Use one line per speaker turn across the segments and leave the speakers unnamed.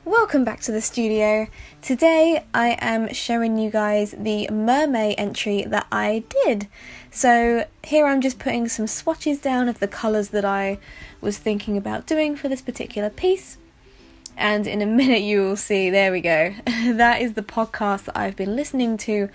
Welcome back to the studio. Today I am showing you guys the mermaid entry that I did. So here I'm just putting some swatches down of the colours that I was thinking about doing for this particular piece. And in a minute you will see, there we go. That is the podcast that I've been listening to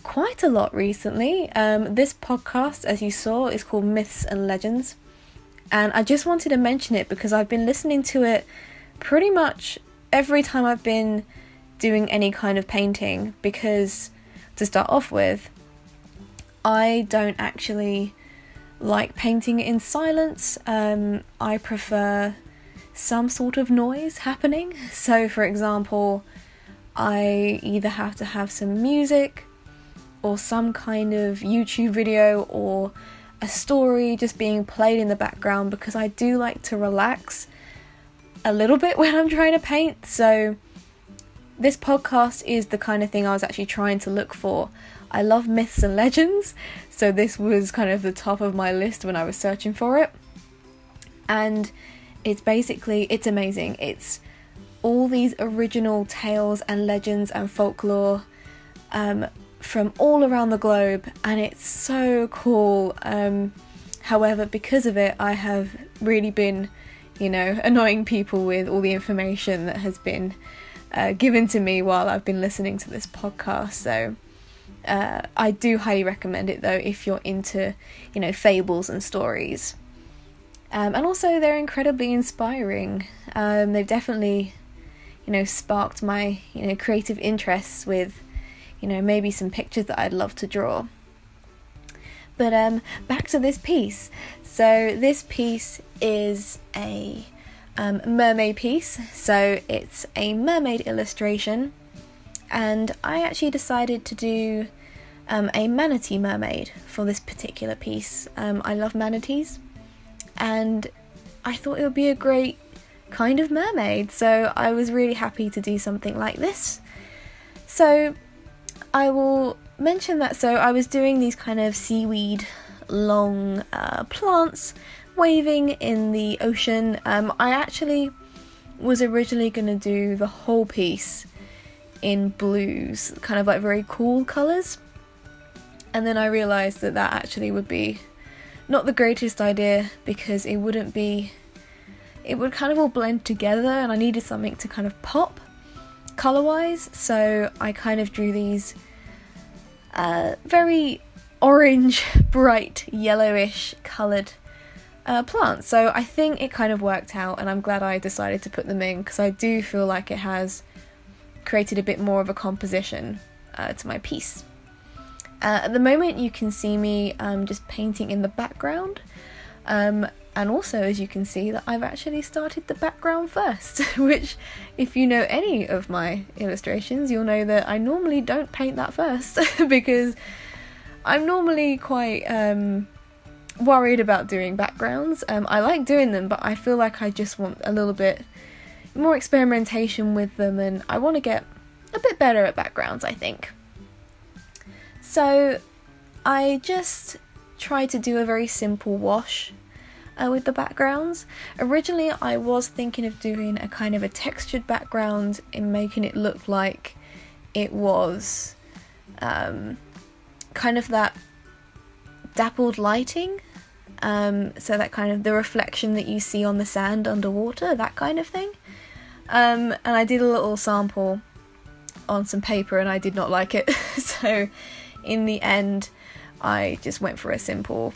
quite a lot recently. This podcast, as you saw, is called Myths and Legends. And I just wanted to mention it because I've been listening to it pretty much every time I've been doing any kind of painting, because to start off with, I don't actually like painting in silence. I prefer some sort of noise happening. So for example, I either have to have some music or some kind of YouTube video or a story just being played in the background, because I do like to relax a little bit when I'm trying to paint. So this podcast is the kind of thing I was actually trying to look for. I love myths and legends, so this was kind of the top of my list when I was searching for it. And it's amazing. It's all these original tales and legends and folklore from all around the globe, and it's so cool. However, because of it, I have really been annoying people with all the information that has been given to me while I've been listening to this podcast. So I do highly recommend it, though, if you're into, fables and stories. And also, they're incredibly inspiring. They've definitely, sparked my, creative interests with, maybe some pictures that I'd love to draw. But back to this piece. So this piece is a mermaid piece. So it's a mermaid illustration. And I actually decided to do a manatee mermaid for this particular piece. I love manatees. And I thought it would be a great kind of mermaid. So I was really happy to do something like this. So I will mention that. So I was doing these kind of seaweed long plants waving in the ocean. I actually was originally going to do the whole piece in blues, kind of like very cool colours, and then I realised that actually would be not the greatest idea, because it would kind of all blend together, and I needed something to kind of pop colour wise. So I kind of drew these very orange, bright, yellowish coloured plants. So I think it kind of worked out, and I'm glad I decided to put them in, because I do feel like it has created a bit more of a composition to my piece. At the moment you can see me just painting in the background, and also, as you can see, that I've actually started the background first, which, if you know any of my illustrations, you'll know that I normally don't paint that first, because I'm normally quite worried about doing backgrounds. I like doing them, but I feel like I just want a little bit more experimentation with them, and I want to get a bit better at backgrounds, I think. So I just tried to do a very simple wash with the backgrounds. Originally I was thinking of doing a kind of a textured background in making it look like it was kind of that dappled lighting, so that kind of the reflection that you see on the sand underwater, that kind of thing. And I did a little sample on some paper and I did not like it, so in the end I just went for a simple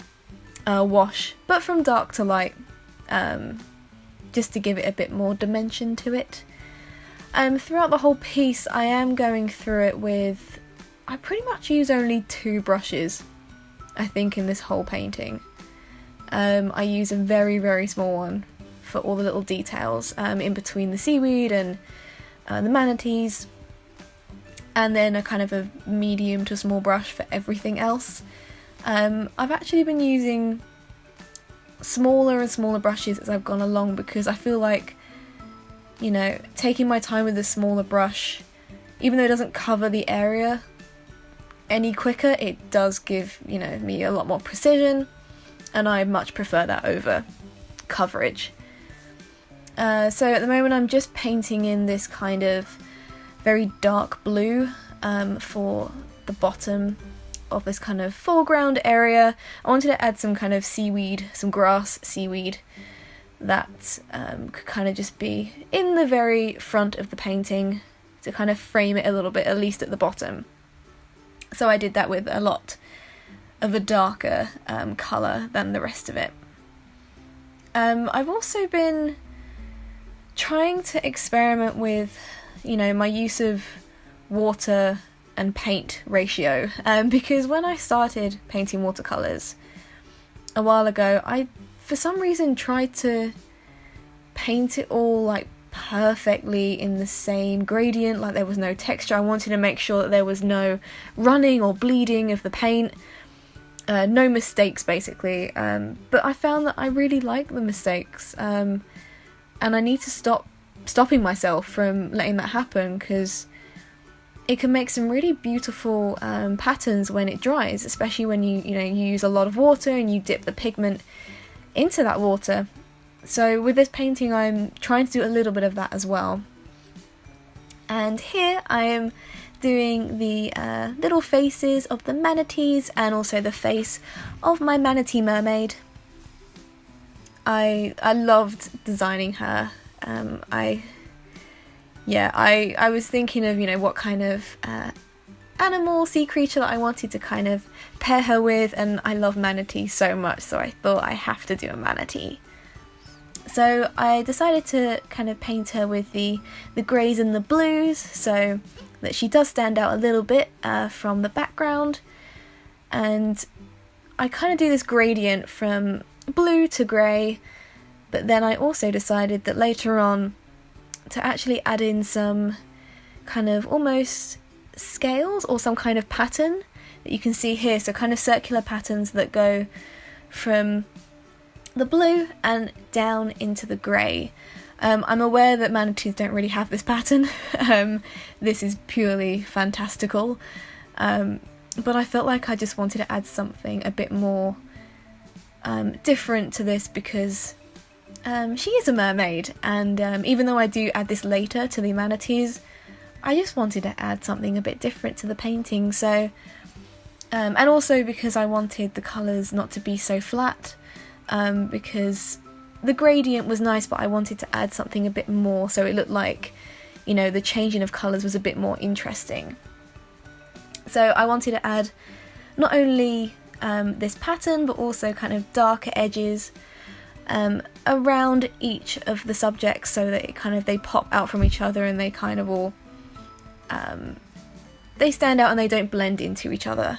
wash, but from dark to light, just to give it a bit more dimension to it. Throughout the whole piece I am going through it with, I pretty much use only 2 brushes, I think, in this whole painting. I use a very, very small one for all the little details in between the seaweed and the manatees, and then a kind of a medium to small brush for everything else. I've actually been using smaller and smaller brushes as I've gone along, because I feel like, taking my time with a smaller brush, even though it doesn't cover the area any quicker, it does give, me a lot more precision, and I much prefer that over coverage. So at the moment I'm just painting in this kind of very dark blue for the bottom of this kind of foreground area. I wanted to add some kind of seaweed, some grass seaweed that could kind of just be in the very front of the painting to kind of frame it a little bit, at least at the bottom. So I did that with a lot of a darker colour than the rest of it. I've also been trying to experiment with, you know, my use of water and paint ratio, because when I started painting watercolours a while ago, I for some reason tried to paint it all like perfectly in the same gradient, like there was no texture. I wanted to make sure that there was no running or bleeding of the paint, no mistakes basically, but I found that I really like the mistakes, and I need to stopping myself from letting that happen, because it can make some really beautiful patterns when it dries, especially when you use a lot of water and you dip the pigment into that water. So with this painting I'm trying to do a little bit of that as well. And here I am doing the little faces of the manatees and also the face of my manatee mermaid. I loved designing her. I was thinking of, you know, what kind of animal, sea creature that I wanted to kind of pair her with, and I love manatee so much, so I thought I have to do a manatee. So I decided to kind of paint her with the greys and the blues, so that she does stand out a little bit from the background. And I kind of do this gradient from blue to grey, but then I also decided that later on to actually add in some kind of almost scales or some kind of pattern that you can see here, so kind of circular patterns that go from the blue and down into the grey. I'm aware that manatees don't really have this pattern. This is purely fantastical, but I felt like I just wanted to add something a bit more different to this, because she is a mermaid, and even though I do add this later to the manatees, I just wanted to add something a bit different to the painting. So and also because I wanted the colours not to be so flat, because the gradient was nice, but I wanted to add something a bit more so it looked like, you know, the changing of colours was a bit more interesting. So I wanted to add not only this pattern, but also kind of darker edges around each of the subjects, so that it kind of, they pop out from each other and they kind of all they stand out and they don't blend into each other,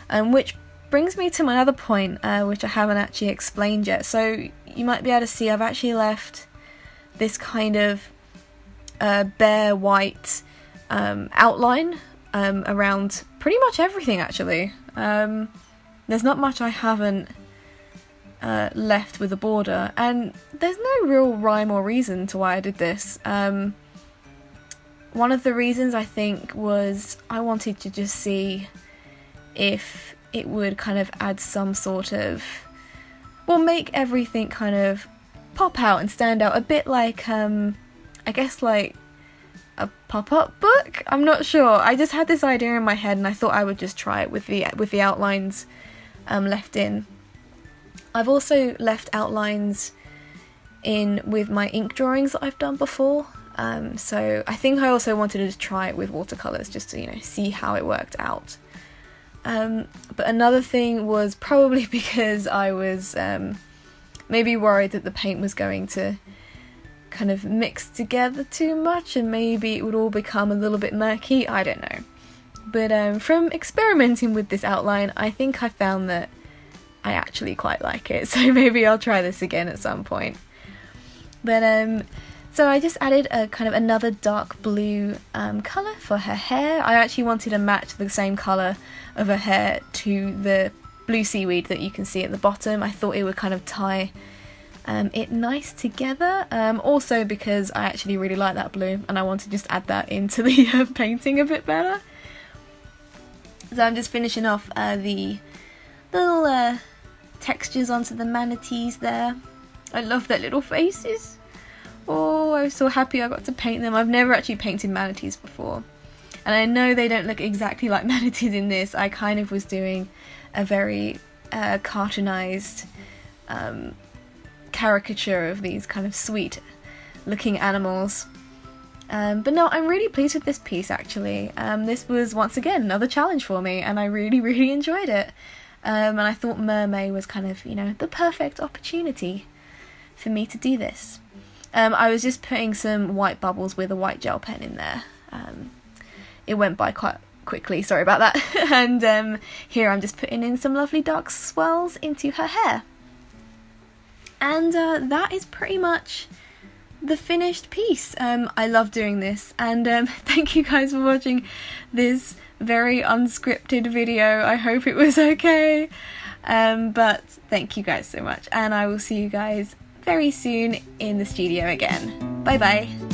which brings me to my other point, which I haven't actually explained yet. So you might be able to see I've actually left this kind of bare white outline around pretty much everything actually. There's not much I haven't left with the border, and there's no real rhyme or reason to why I did this. One of the reasons I think was I wanted to just see if it would kind of add some sort of, well, make everything kind of pop out and stand out a bit like, I guess like a pop-up book? I'm not sure. I just had this idea in my head and I thought I would just try it with the outlines left in. I've also left outlines in with my ink drawings that I've done before. So I think I also wanted to try it with watercolours just to, you know, see how it worked out. But another thing was probably because I was maybe worried that the paint was going to kind of mix together too much and maybe it would all become a little bit murky, I don't know. But from experimenting with this outline, I think I found that I actually quite like it, so maybe I'll try this again at some point. But so I just added a kind of another dark blue colour for her hair. I actually wanted to match the same colour of her hair to the blue seaweed that you can see at the bottom. I thought it would kind of tie it nice together. Also because I actually really like that blue and I want to just add that into the painting a bit better. So I'm just finishing off the little textures onto the manatees there. I love their little faces. Oh, so happy I got to paint them. I've never actually painted manatees before. And I know they don't look exactly like manatees in this. I kind of was doing a very cartoonized caricature of these kind of sweet looking animals. But no, I'm really pleased with this piece actually. This was once again another challenge for me and I really enjoyed it. And I thought Mermay was kind of, you know, the perfect opportunity for me to do this. I was just putting some white bubbles with a white gel pen in there. It went by quite quickly, sorry about that. And here I'm just putting in some lovely dark swirls into her hair. And that is pretty much the finished piece. I love doing this, and thank you guys for watching this very unscripted video. I hope it was okay, but thank you guys so much, and I will see you guys very soon in the studio again. Bye bye.